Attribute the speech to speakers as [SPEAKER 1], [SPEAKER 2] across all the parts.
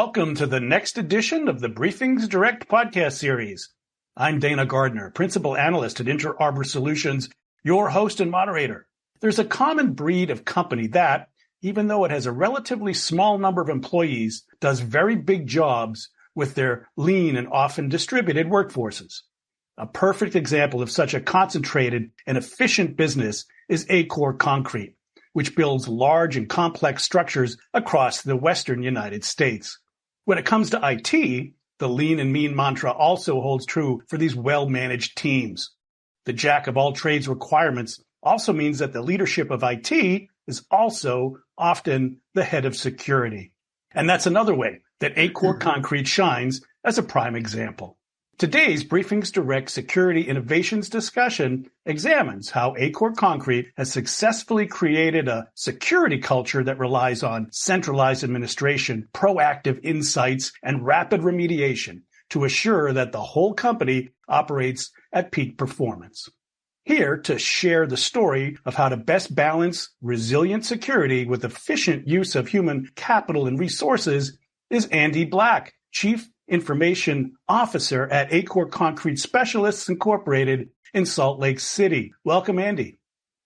[SPEAKER 1] welcome to the next edition of the Briefings Direct podcast series. I'm Dana Gardner, Principal Analyst at Inter Arbor Solutions, your host and moderator. There's a common breed of company that, even though it has a relatively small number of employees, does very big jobs with their lean and often distributed workforces. A perfect example of such a concentrated and efficient business is Acore Concrete, which builds large and complex structures across the western United States. When it comes to IT, the lean and mean mantra also holds true for these well-managed teams. The jack-of-all-trades requirements also means that the leadership of IT is also often the head of security. And that's another way that Acore Concrete shines as a prime example. Today's Briefings Direct Security Innovations discussion examines how Acore Concrete has successfully created a security culture that relies on centralized administration, proactive insights, and rapid remediation to assure that the whole company operates at peak performance. Here to share the story of how to best balance resilient security with efficient use of human capital and resources is Andy Black, Chief Information Officer at Acore Concrete Specialists Incorporated in Salt Lake City. Welcome, Andy.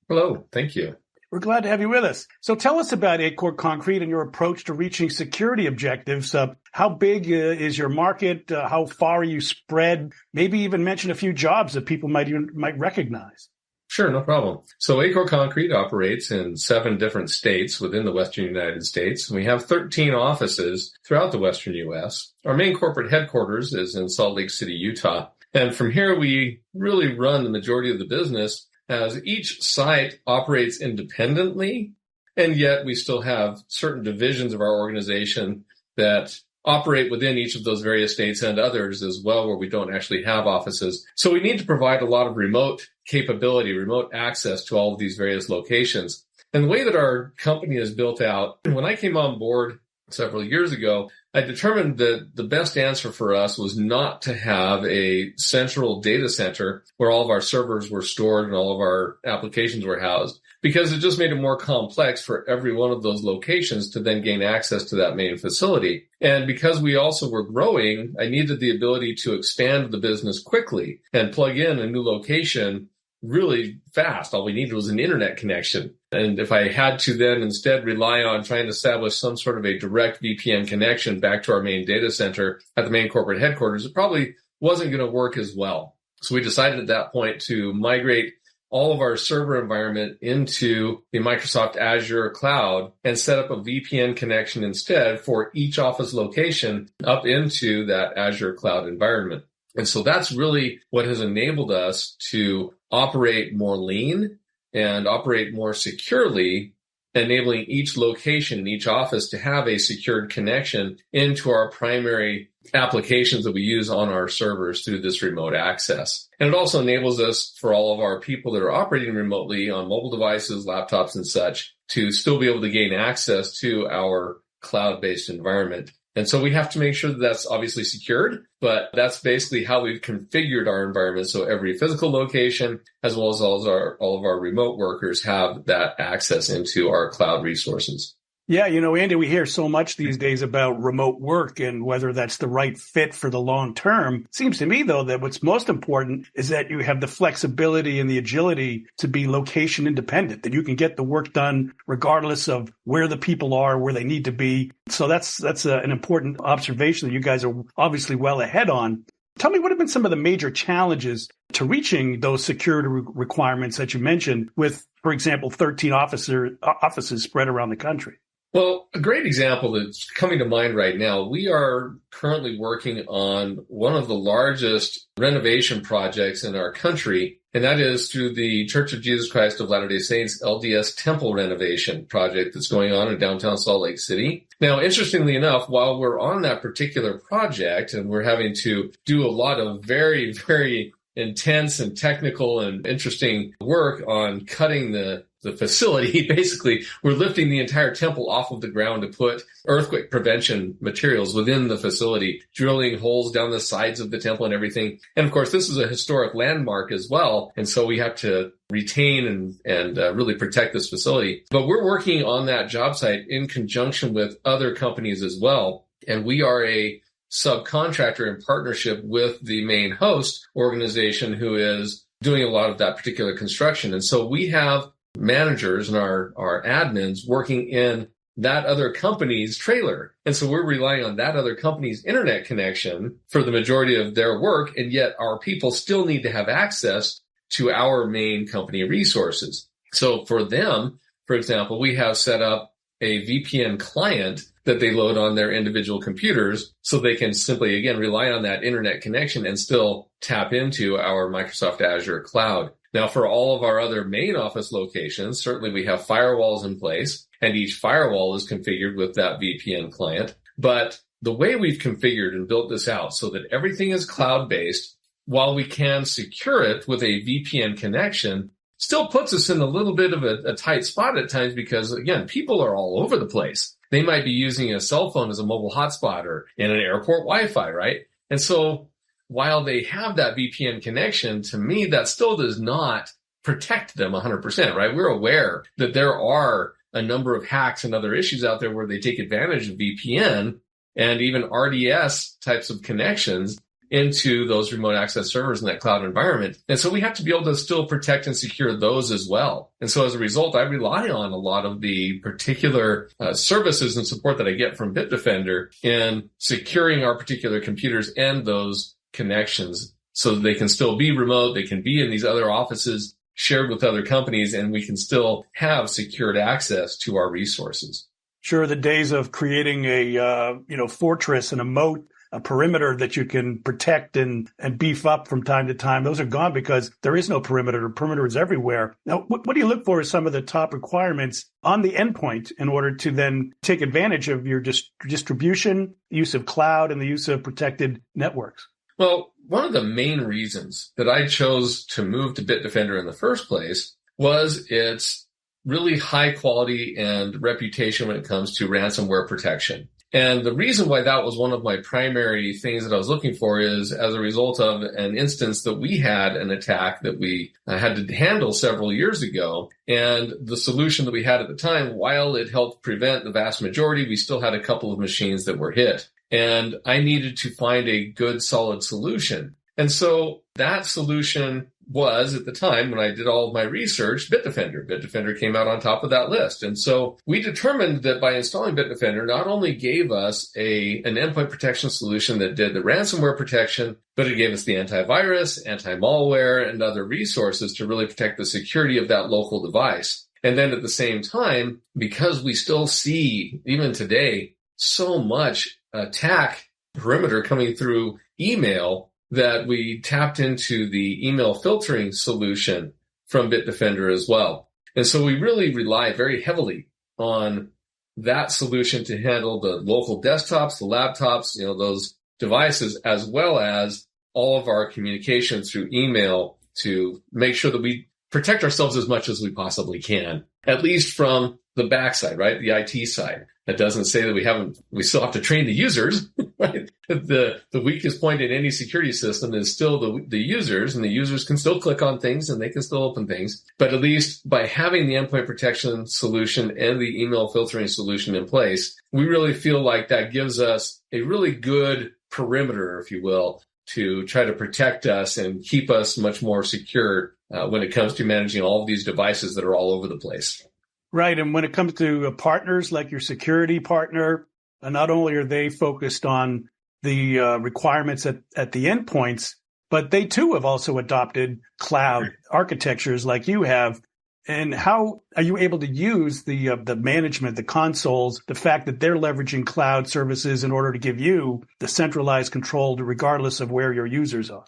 [SPEAKER 2] Hello, thank you.
[SPEAKER 1] We're glad to have you with us. So tell us about Acore Concrete and your approach to reaching security objectives. How big is your market? How far are you spread? Maybe even mention a few jobs that people might recognize.
[SPEAKER 2] Sure, no problem. So Acore Concrete operates in 7 different states within the western United States, and we have 13 offices throughout the western U.S. Our main corporate headquarters is in Salt Lake City, Utah. And from here, we really run the majority of the business as each site operates independently, and yet we still have certain divisions of our organization that operate within each of those various states and others as well where we don't actually have offices. So we need to provide a lot of remote capability, remote access to all of these various locations. And the way that our company is built out, when I came on board several years ago, I determined that the best answer for us was not to have a central data center where all of our servers were stored and all of our applications were housed, because it just made it more complex for every one of those locations to then gain access to that main facility. And because we also were growing, I needed the ability to expand the business quickly and plug in a new location really fast. All we needed was an internet connection. And if I had to then instead rely on trying to establish some sort of a direct VPN connection back to our main data center at the main corporate headquarters, it probably wasn't going to work as well. So we decided at that point to migrate all of our server environment into the Microsoft Azure cloud and set up a VPN connection instead for each office location up into that Azure cloud environment. And so that's really what has enabled us to operate more lean and operate more securely, enabling each location and each office to have a secured connection into our primary applications that we use on our servers through this remote access. And it also enables us, for all of our people that are operating remotely on mobile devices, laptops, and such, to still be able to gain access to our cloud-based environment. And so we have to make sure that that's obviously secured, but that's basically how we've configured our environment. So every physical location, as well as all of our remote workers, have that access into our cloud resources.
[SPEAKER 1] Yeah, Andy, we hear so much these days about remote work and whether that's the right fit for the long term. It seems to me, though, that what's most important is that you have the flexibility and the agility to be location independent, that you can get the work done regardless of where the people are, where they need to be. So that's an important observation that you guys are obviously well ahead on. Tell me, what have been some of the major challenges to reaching those security requirements that you mentioned with, for example, 13 offices spread around the country?
[SPEAKER 2] Well, a great example that's coming to mind right now, we are currently working on one of the largest renovation projects in our country, and that is through the Church of Jesus Christ of Latter-day Saints LDS Temple renovation project that's going on in downtown Salt Lake City. Now, interestingly enough, while we're on that particular project and we're having to do a lot of very, very intense and technical and interesting work on cutting the facility, basically, we're lifting the entire temple off of the ground to put earthquake prevention materials within the facility, drilling holes down the sides of the temple and everything. And of course, this is a historic landmark as well. And so we have to retain and really protect this facility. But we're working on that job site in conjunction with other companies as well. and we are a subcontractor in partnership with the main host organization who is doing a lot of that particular construction. And so we have managers and our admins working in that other company's trailer. And so we're relying on that other company's internet connection for the majority of their work. And yet our people still need to have access to our main company resources. So for them, for example, we have set up a VPN client that they load on their individual computers so they can simply, again, rely on that internet connection and still tap into our Microsoft Azure cloud. Now, for all of our other main office locations, certainly we have firewalls in place, and each firewall is configured with that VPN client. But the way we've configured and built this out so that everything is cloud-based, while we can secure it with a VPN connection, still puts us in a little bit of a tight spot at times because, again, people are all over the place. They might be using a cell phone as a mobile hotspot or in an airport Wi-Fi, right? And so while they have that VPN connection, to me, that still does not protect them 100%, right? We're aware that there are a number of hacks and other issues out there where they take advantage of VPN and even RDS types of connections into those remote access servers in that cloud environment. And so we have to be able to still protect and secure those as well. And so as a result, I rely on a lot of the particular services and support that I get from Bitdefender in securing our particular computers and those connections so that they can still be remote, they can be in these other offices shared with other companies, and we can still have secured access to our resources.
[SPEAKER 1] Sure, the days of creating a fortress and a moat, a perimeter that you can protect and beef up from time to time, those are gone because there is no perimeter. The perimeter is everywhere. Now, what do you look for as some of the top requirements on the endpoint in order to then take advantage of your distribution, use of cloud, and the use of protected networks?
[SPEAKER 2] Well, one of the main reasons that I chose to move to Bitdefender in the first place was its really high quality and reputation when it comes to ransomware protection. And the reason why that was one of my primary things that I was looking for is as a result of an instance that we had an attack that we had to handle several years ago. And the solution that we had at the time, while it helped prevent the vast majority, we still had a couple of machines that were hit. And I needed to find a good, solid solution. And so that solution was, at the time when I did all of my research, Bitdefender. Bitdefender came out on top of that list. And so we determined that by installing Bitdefender, not only gave us an endpoint protection solution that did the ransomware protection, but it gave us the antivirus, anti-malware, and other resources to really protect the security of that local device. And then at the same time, because we still see, even today, so much attack perimeter coming through email, that we tapped into the email filtering solution from Bitdefender as well. And so we really rely very heavily on that solution to handle the local desktops, the laptops, those devices, as well as all of our communication through email to make sure that we protect ourselves as much as we possibly can, at least from the backside, right? The IT side. That doesn't say that we still have to train the users, right? The weakest point in any security system is still the users, and the users can still click on things and they can still open things. But at least by having the endpoint protection solution and the email filtering solution in place, we really feel like that gives us a really good perimeter, if you will, to try to protect us and keep us much more secure when it comes to managing all of these devices that are all over the place.
[SPEAKER 1] Right. And when it comes to partners like your security partner, not only are they focused on the requirements at the endpoints, but they too have also adopted cloud architectures like you have. And how are you able to use the management, the consoles, the fact that they're leveraging cloud services in order to give you the centralized control regardless of where your users are?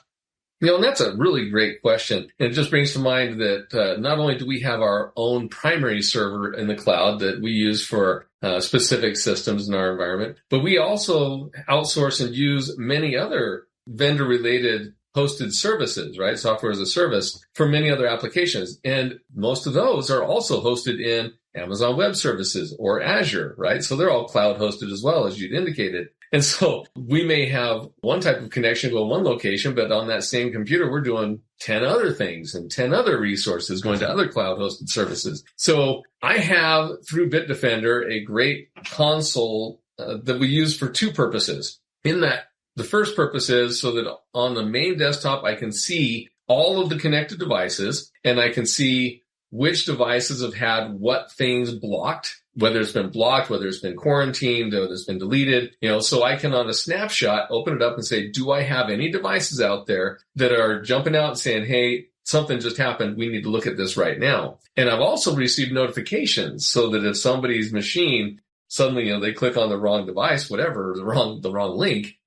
[SPEAKER 2] And that's a really great question. And it just brings to mind that not only do we have our own primary server in the cloud that we use for specific systems in our environment, but we also outsource and use many other vendor-related hosted services, right? Software as a service for many other applications. And most of those are also hosted in Amazon Web Services or Azure, right? So they're all cloud hosted as well, as you'd indicated. And so we may have one type of connection to one location, but on that same computer, we're doing 10 other things and 10 other resources going to other cloud hosted services. So I have, through Bitdefender, a great console that we use for two purposes. In that, the first purpose is so that on the main desktop, I can see all of the connected devices, and I can see which devices have had what things blocked, whether it's been blocked, whether it's been quarantined, whether it's been deleted, so I can on a snapshot open it up and say, do I have any devices out there that are jumping out and saying, hey, something just happened, we need to look at this right now. And I've also received notifications so that if somebody's machine suddenly, they click on the wrong device, whatever, the wrong link,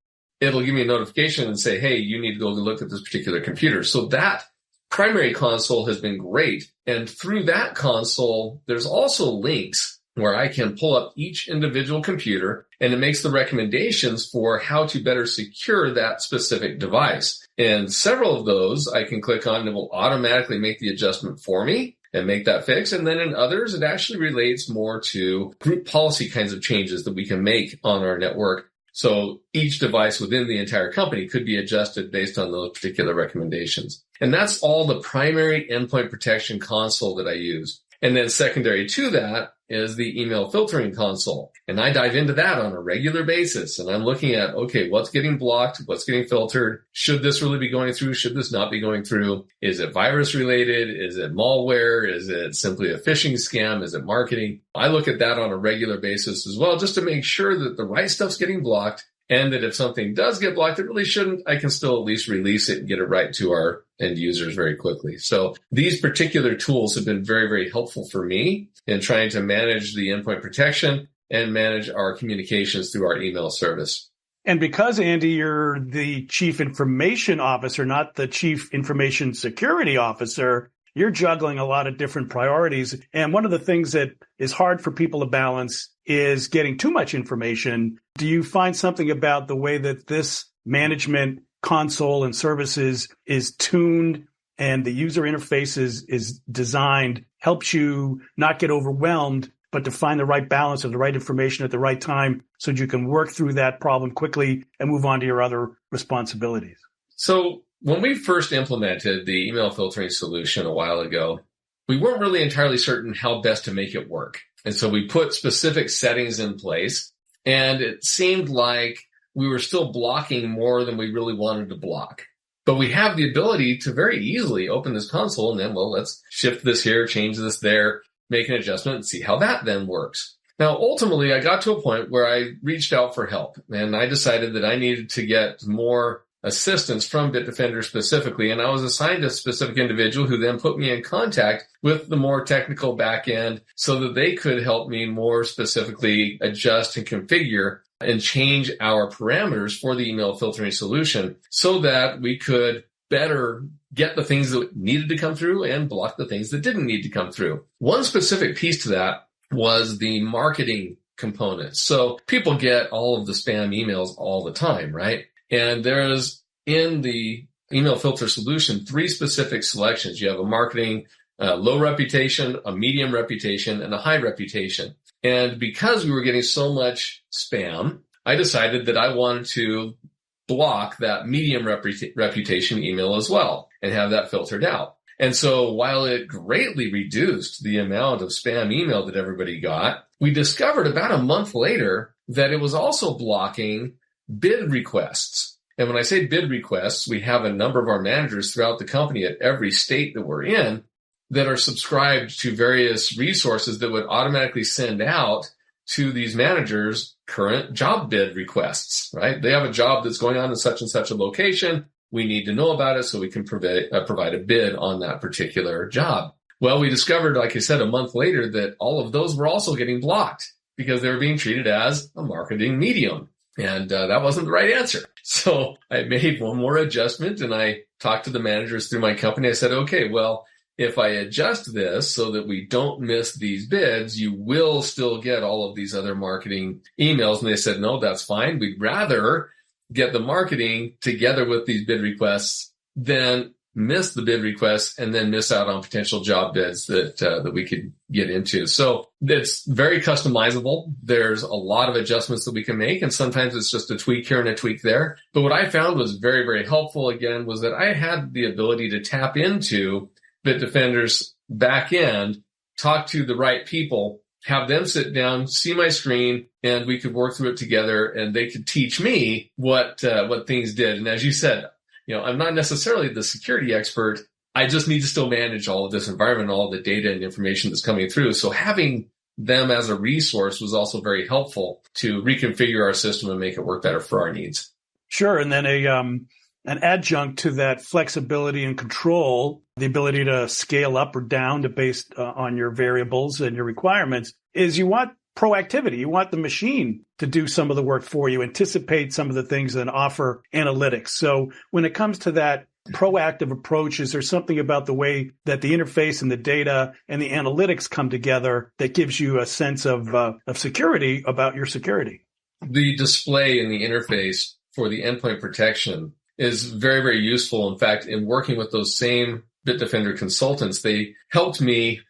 [SPEAKER 2] it'll give me a notification and say, hey, you need to go look at this particular computer. So that primary console has been great. And through that console, there's also links where I can pull up each individual computer, and it makes the recommendations for how to better secure that specific device. And several of those I can click on and it will automatically make the adjustment for me and make that fix. And then in others, it actually relates more to group policy kinds of changes that we can make on our network. So each device within the entire company could be adjusted based on those particular recommendations. And that's all the primary endpoint protection console that I use. And then secondary to that is the email filtering console. And I dive into that on a regular basis. And I'm looking at, okay, what's getting blocked? What's getting filtered? Should this really be going through? Should this not be going through? Is it virus related? Is it malware? Is it simply a phishing scam? Is it marketing? I look at that on a regular basis as well, just to make sure that the right stuff's getting blocked. And that if something does get blocked, it really shouldn't, I can still at least release it and get it right to our end users very quickly. So these particular tools have been very, very helpful for me in trying to manage the endpoint protection and manage our communications through our email service.
[SPEAKER 1] And because, Andy, you're the chief information officer, not the chief information security officer, you're juggling a lot of different priorities. And one of the things that is hard for people to balance is getting too much information. Do you find something about the way that this management console and services is tuned and the user interface is designed helps you not get overwhelmed, but to find the right balance of the right information at the right time so that you can work through that problem quickly and move on to your other responsibilities?
[SPEAKER 2] So when we first implemented the email filtering solution a while ago, we weren't really entirely certain how best to make it work. And so we put specific settings in place, and it seemed like we were still blocking more than we really wanted to block. But we have the ability to very easily open this console and then, let's shift this here, change this there, make an adjustment and see how that then works. Now, ultimately, I got to a point where I reached out for help, and I decided that I needed to get more assistance from Bitdefender specifically, and I was assigned a specific individual who then put me in contact with the more technical back end so that they could help me more specifically adjust and configure and change our parameters for the email filtering solution so that we could better get the things that needed to come through and block the things that didn't need to come through. One specific piece to that was the marketing component. So people get all of the spam emails all the time, right? And there's in the email filter solution 3 specific selections. You have a marketing, low reputation, a medium reputation, and a high reputation. And because we were getting so much spam, I decided that I wanted to block that medium reputation email as well and have that filtered out. And so while it greatly reduced the amount of spam email that everybody got, we discovered about a month later that it was also blocking bid requests. And when I say bid requests, we have a number of our managers throughout the company at every state that we're in that are subscribed to various resources that would automatically send out to these managers current job bid requests, right? They have a job that's going on in such and such a location. We need to know about it so we can provide a bid on that particular job. Well, we discovered, like I said, a month later that all of those were also getting blocked because they were being treated as a marketing medium. And that wasn't the right answer. So I made one more adjustment and I talked to the managers through my company. I said, okay, well, if I adjust this so that we don't miss these bids, you will still get all of these other marketing emails. And they said, no, that's fine. We'd rather get the marketing together with these bid requests than miss the bid requests and then miss out on potential job bids that we could get into. So it's very customizable. There's a lot of adjustments that we can make, and sometimes it's just a tweak here and a tweak there. But what I found was very, very helpful, again, was that I had the ability to tap into Bitdefender's back end, talk to the right people have them sit down, see my screen, and we could work through it together, and they could teach me what things did. And as you said, I'm not necessarily the security expert. I just need to still manage all of this environment, all the data and information that's coming through. So having them as a resource was also very helpful to reconfigure our system and make it work better for our needs.
[SPEAKER 1] Sure. And then an adjunct to that flexibility and control, the ability to scale up or down based on your variables and your requirements, is you want proactivity. You want the machine to do some of the work for you, anticipate some of the things and offer analytics. So when it comes to that proactive approach, is there something about the way that the interface and the data and the analytics come together that gives you a sense of security about your security?
[SPEAKER 2] The display in the interface for the endpoint protection is very, very useful. In fact, in working with those same Bitdefender consultants, they helped me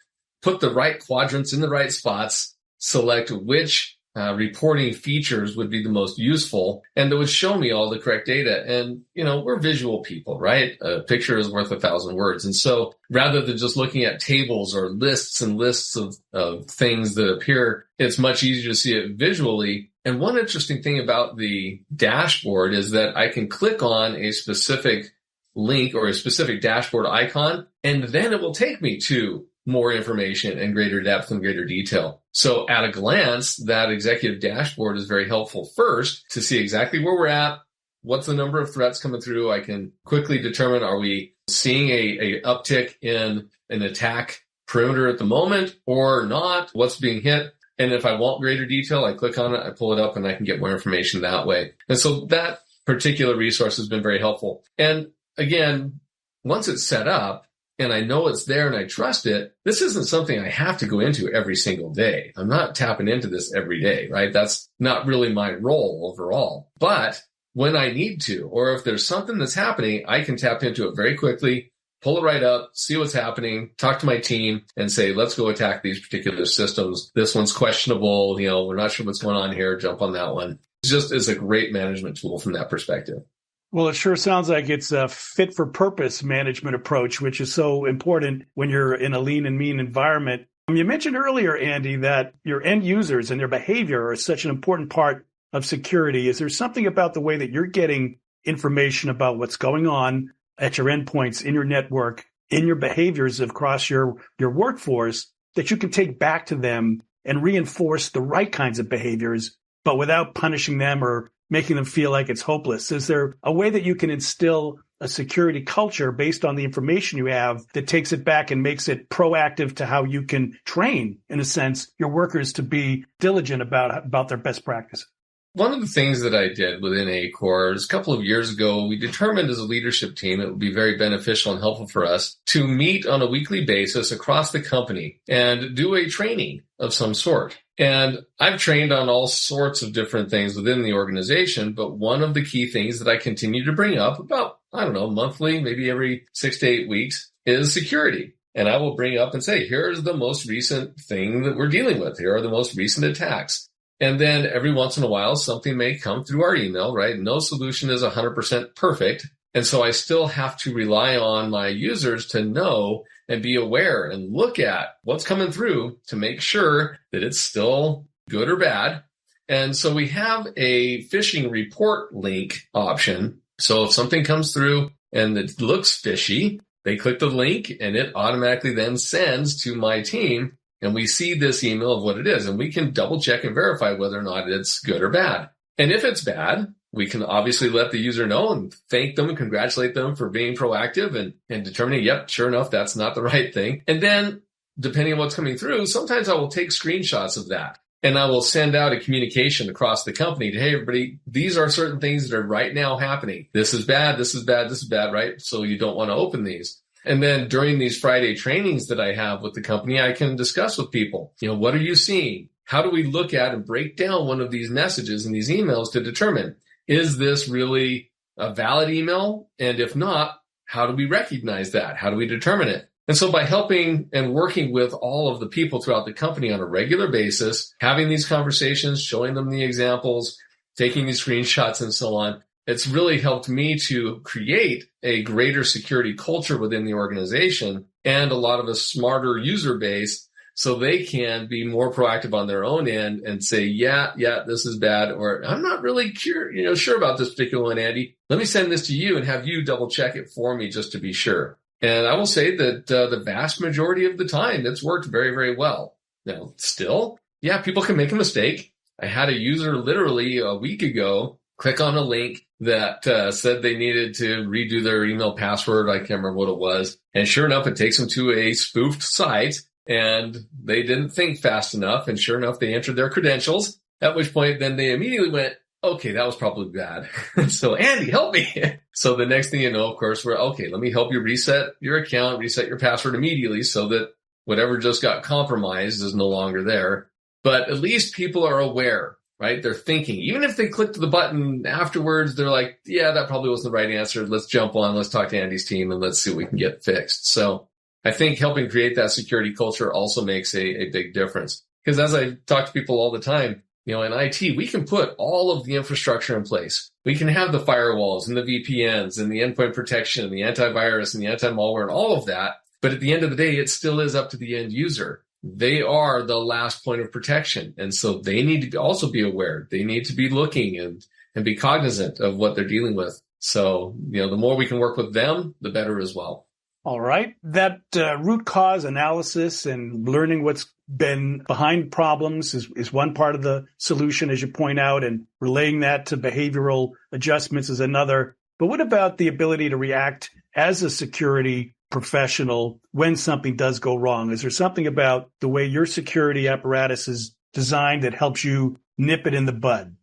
[SPEAKER 2] put the right quadrants in the right spots, select which reporting features would be the most useful, and it would show me all the correct data. And, we're visual people, right? A picture is worth 1,000 words. And so rather than just looking at tables or lists and lists of things that appear, it's much easier to see it visually. And one interesting thing about the dashboard is that I can click on a specific link or a specific dashboard icon, and then it will take me to more information and greater depth and greater detail. So at a glance, that executive dashboard is very helpful first to see exactly where we're at, what's the number of threats coming through. I can quickly determine, are we seeing a uptick in an attack perimeter at the moment or not? What's being hit? And if I want greater detail, I click on it, I pull it up, and I can get more information that way. And so that particular resource has been very helpful. And again, once it's set up and I know it's there and I trust it, this isn't something I have to go into every single day. I'm not tapping into this every day, right? That's not really my role overall. But when I need to, or if there's something that's happening, I can tap into it very quickly, pull it right up, see what's happening, talk to my team and say, let's go attack these particular systems. This one's questionable. We're not sure what's going on here. Jump on that one. It's a great management tool from that perspective.
[SPEAKER 1] Well, it sure sounds like it's a fit for purpose management approach, which is so important when you're in a lean and mean environment. You mentioned earlier, Andy, that your end users and their behavior are such an important part of security. Is there something about the way that you're getting information about what's going on at your endpoints, in your network, in your behaviors across your workforce that you can take back to them and reinforce the right kinds of behaviors, but without punishing them or making them feel like it's hopeless? Is there a way that you can instill a security culture based on the information you have that takes it back and makes it proactive to how you can train, in a sense, your workers to be diligent about their best practices?
[SPEAKER 2] One of the things that I did within ACOR is a couple of years ago, we determined as a leadership team it would be very beneficial and helpful for us to meet on a weekly basis across the company and do a training of some sort. And I've trained on all sorts of different things within the organization, but one of the key things that I continue to bring up about, monthly, maybe every 6 to 8 weeks, is security. And I will bring up and say, here's the most recent thing that we're dealing with. Here are the most recent attacks. And then every once in a while, something may come through our email, right? No solution is 100% perfect. And so I still have to rely on my users to know and be aware and look at what's coming through to make sure that it's still good or bad. And so we have a phishing report link option. So if something comes through and it looks fishy, they click the link and it automatically then sends to my team. And we see this email of what it is, and we can double check and verify whether or not it's good or bad. And if it's bad, we can obviously let the user know and thank them and congratulate them for being proactive and determining, yep, sure enough, that's not the right thing. And then depending on what's coming through, sometimes I will take screenshots of that and I will send out a communication across the company to, hey, everybody, these are certain things that are right now happening. This is bad, this is bad, this is bad, right? So you don't want to open these. And then during these Friday trainings that I have with the company, I can discuss with people, what are you seeing? How do we look at and break down one of these messages and these emails to determine, is this really a valid email? And if not, how do we recognize that? How do we determine it? And so by helping and working with all of the people throughout the company on a regular basis, having these conversations, showing them the examples, taking these screenshots and so on, it's really helped me to create a greater security culture within the organization and a lot of a smarter user base so they can be more proactive on their own end and say, yeah, this is bad, or I'm not really sure about this particular one, Andy. Let me send this to you and have you double check it for me just to be sure. And I will say that the vast majority of the time, it's worked very, very well. Now, still, yeah, people can make a mistake. I had a user literally a week ago click on a link that said they needed to redo their email password. I can't remember what it was. And sure enough, it takes them to a spoofed site, and they didn't think fast enough. And sure enough, they entered their credentials, at which point then they immediately went, okay, that was probably bad. So Andy, help me. So the next thing you know, of course, let me help you reset your account, reset your password immediately so that whatever just got compromised is no longer there. But at least people are aware, right? They're thinking. Even if they clicked the button afterwards, they're like, yeah, that probably wasn't the right answer. Let's jump on. Let's talk to Andy's team and let's see what we can get fixed. So I think helping create that security culture also makes a big difference. Because as I talk to people all the time, in IT, we can put all of the infrastructure in place. We can have the firewalls and the VPNs and the endpoint protection and the antivirus and the anti-malware and all of that. But at the end of the day, it still is up to the end user. They are the last point of protection. And so they need to also be aware. They need to be looking and be cognizant of what they're dealing with. So, the more we can work with them, the better as well.
[SPEAKER 1] All right. That root cause analysis and learning what's been behind problems is one part of the solution, as you point out, and relaying that to behavioral adjustments is another. But what about the ability to react as a security professional when something does go wrong? Is there something about the way your security apparatus is designed that helps you nip it in the bud?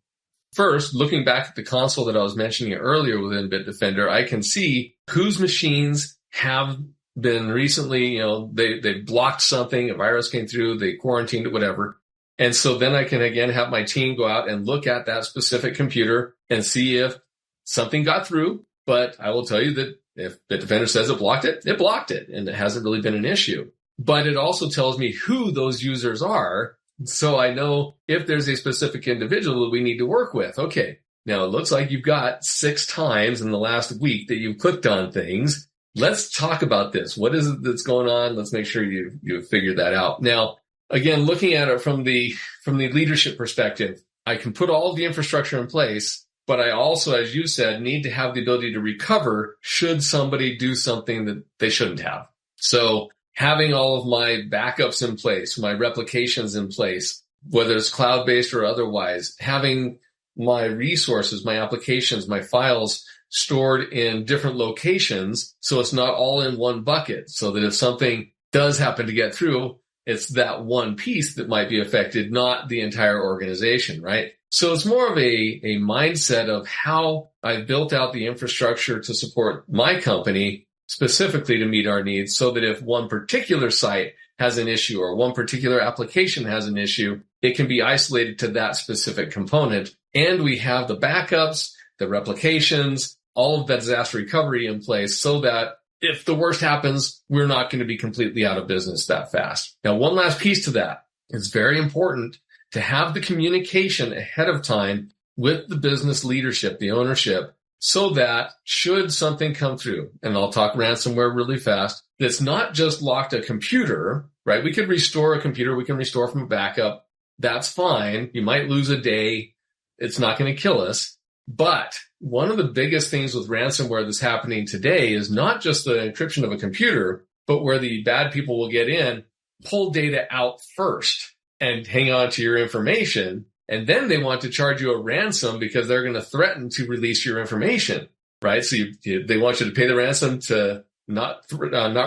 [SPEAKER 2] First, looking back at the console that I was mentioning earlier within Bitdefender, I can see whose machines have been recently, they blocked something, a virus came through, they quarantined it, whatever. And so then I can again have my team go out and look at that specific computer and see if something got through. But I will tell you that if Bitdefender says it blocked it, and it hasn't really been an issue. But it also tells me who those users are, so I know if there's a specific individual that we need to work with. Okay, now it looks like you've got 6 times in the last week that you've clicked on things. Let's talk about this. What is it that's going on? Let's make sure you figured that out. Now, again, looking at it from the leadership perspective, I can put all of the infrastructure in place, but I also, as you said, need to have the ability to recover should somebody do something that they shouldn't have. So having all of my backups in place, my replications in place, whether it's cloud-based or otherwise, having my resources, my applications, my files stored in different locations so it's not all in one bucket, so that if something does happen to get through, it's that one piece that might be affected, not the entire organization, right? So it's more of a mindset of how I've built out the infrastructure to support my company specifically to meet our needs, so that if one particular site has an issue or one particular application has an issue, it can be isolated to that specific component. And we have the backups, the replications, all of that disaster recovery in place so that if the worst happens, we're not going to be completely out of business that fast. Now, one last piece to that. It's very important to have the communication ahead of time with the business leadership, the ownership, so that should something come through, and I'll talk ransomware really fast, that's not just locked a computer, right? We could restore a computer. We can restore from a backup. That's fine. You might lose a day. It's not going to kill us. But one of the biggest things with ransomware that's happening today is not just the encryption of a computer, but where the bad people will get in, pull data out first and hang on to your information. And then they want to charge you a ransom because they're going to threaten to release your information, right? So they want you to pay the ransom to not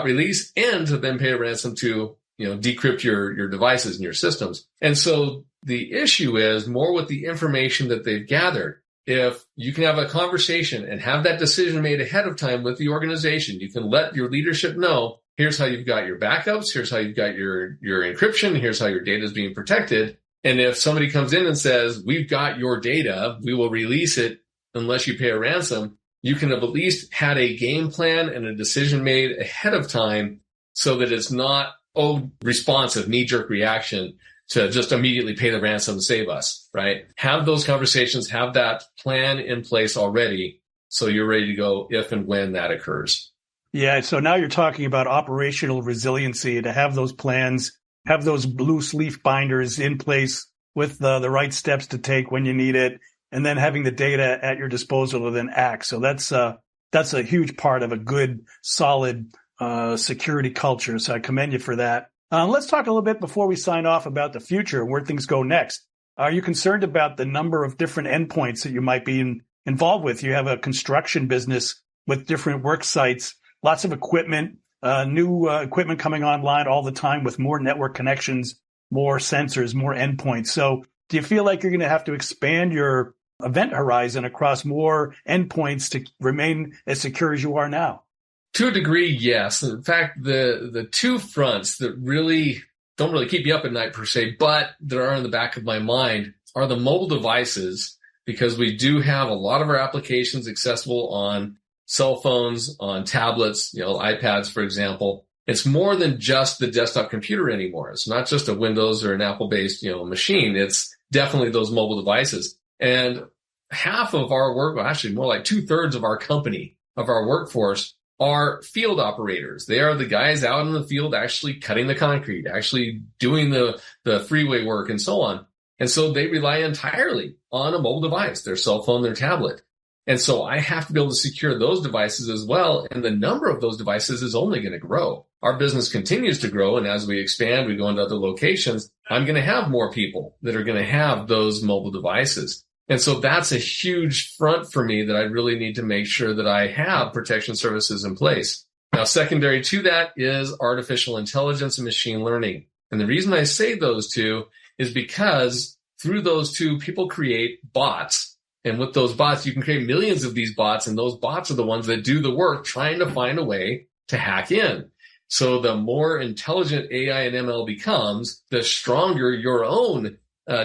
[SPEAKER 2] release, and to then pay a ransom to, decrypt your devices and your systems. And so the issue is more with the information that they've gathered. If you can have a conversation and have that decision made ahead of time with the organization, you can let your leadership know, here's how you've got your backups, here's how you've got your encryption, here's how your data is being protected. And if somebody comes in and says, we've got your data, we will release it unless you pay a ransom, you can have at least had a game plan and a decision made ahead of time so that it's not, responsive, knee-jerk reaction to just immediately pay the ransom to save us, right? Have those conversations, have that plan in place already so you're ready to go if and when that occurs.
[SPEAKER 1] Yeah, so now you're talking about operational resiliency, to have those plans have those loose leaf binders in place with the right steps to take when you need it, and then having the data at your disposal to then act. So that's a huge part of a good, solid security culture. So I commend you for that. Let's talk a little bit before we sign off about the future and where things go next. Are you concerned about the number of different endpoints that you might be involved with? You have a construction business with different work sites, lots of equipment, new equipment coming online all the time with more network connections, more sensors, more endpoints. So do you feel like you're going to have to expand your event horizon across more endpoints to remain as secure as you are now?
[SPEAKER 2] To a degree, yes. In fact, the two fronts that really don't really keep me up at night per se, but that are in the back of my mind are the mobile devices, because we do have a lot of our applications accessible on cell phones, on tablets, iPads, for example. It's more than just the desktop computer anymore. It's not just a Windows or an Apple-based, machine. It's definitely those mobile devices. And half of our work, well, actually more like 2/3 of our company, of our workforce, are field operators. They are the guys out in the field actually cutting the concrete, actually doing the freeway work and so on. And so they rely entirely on a mobile device, their cell phone, their tablet. And so I have to be able to secure those devices as well. And the number of those devices is only going to grow. Our business continues to grow. And as we expand, we go into other locations, I'm going to have more people that are going to have those mobile devices. And so that's a huge front for me that I really need to make sure that I have protection services in place. Now, secondary to that is artificial intelligence and machine learning. And the reason I say those two is because through those two, people create bots. And with those bots, you can create millions of these bots. And those bots are the ones that do the work trying to find a way to hack in. So the more intelligent AI and ML becomes, the stronger your own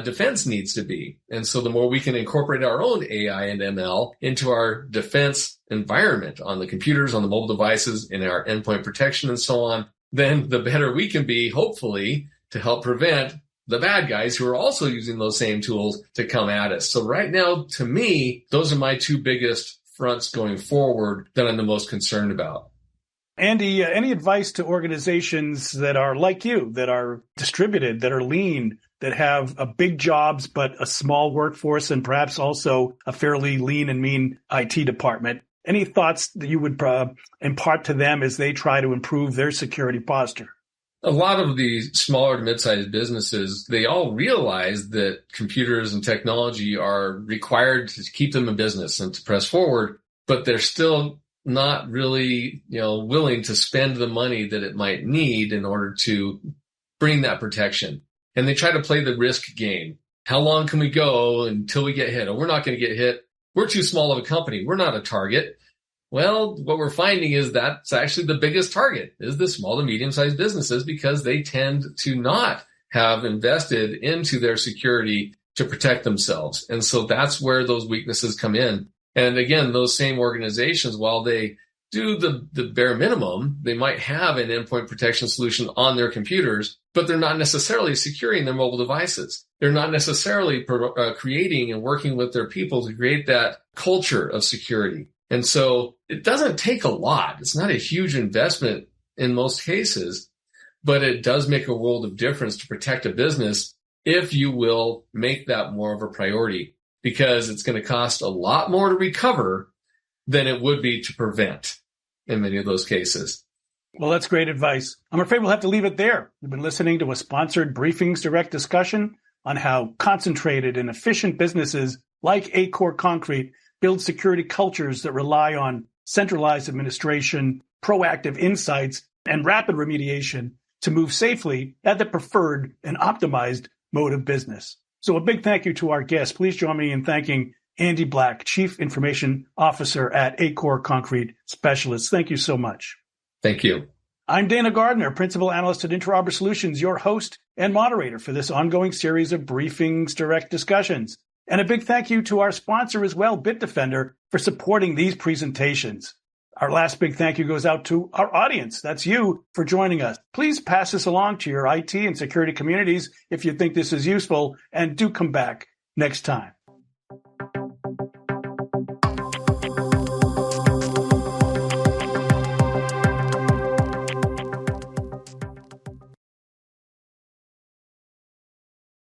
[SPEAKER 2] defense needs to be. And so the more we can incorporate our own AI and ML into our defense environment on the computers, on the mobile devices, in our endpoint protection and so on, then the better we can be, hopefully, to help prevent the bad guys who are also using those same tools to come at us. So right now, to me, those are my two biggest fronts going forward that I'm the most concerned about.
[SPEAKER 1] Andy, any advice to organizations that are like you, that are distributed, that are lean, that have big jobs but a small workforce and perhaps also a fairly lean and mean IT department? Any thoughts that you would impart to them as they try to improve their security posture?
[SPEAKER 2] A lot of the smaller to mid-sized businesses, they all realize that computers and technology are required to keep them in business and to press forward, but they're still not really, willing to spend the money that it might need in order to bring that protection. And they try to play the risk game. How long can we go until we get hit? Oh, we're not going to get hit. We're too small of a company. We're not a target. Well, what we're finding is that's actually the biggest target is the small to medium-sized businesses, because they tend to not have invested into their security to protect themselves. And so that's where those weaknesses come in. And again, those same organizations, while they do the bare minimum, they might have an endpoint protection solution on their computers, but they're not necessarily securing their mobile devices. They're not necessarily creating and working with their people to create that culture of security. And so it doesn't take a lot. It's not a huge investment in most cases, but it does make a world of difference to protect a business if you will make that more of a priority, because it's going to cost a lot more to recover than it would be to prevent in many of those cases.
[SPEAKER 1] Well, that's great advice. I'm afraid we'll have to leave it there. You've been listening to a sponsored Briefings Direct discussion on how concentrated and efficient businesses like Acore Concrete build security cultures that rely on centralized administration, proactive insights, and rapid remediation to move safely at the preferred and optimized mode of business. So a big thank you to our guests. Please join me in thanking Andy Black, Chief Information Officer at Acore Concrete Specialists. Thank you so much.
[SPEAKER 2] Thank you.
[SPEAKER 1] I'm Dana Gardner, Principal Analyst at Interarbor Solutions, your host and moderator for this ongoing series of Briefings Direct discussions. And a big thank you to our sponsor as well, Bitdefender, for supporting these presentations. Our last big thank you goes out to our audience. That's you for joining us. Please pass this along to your IT and security communities if you think this is useful, and do come back next time.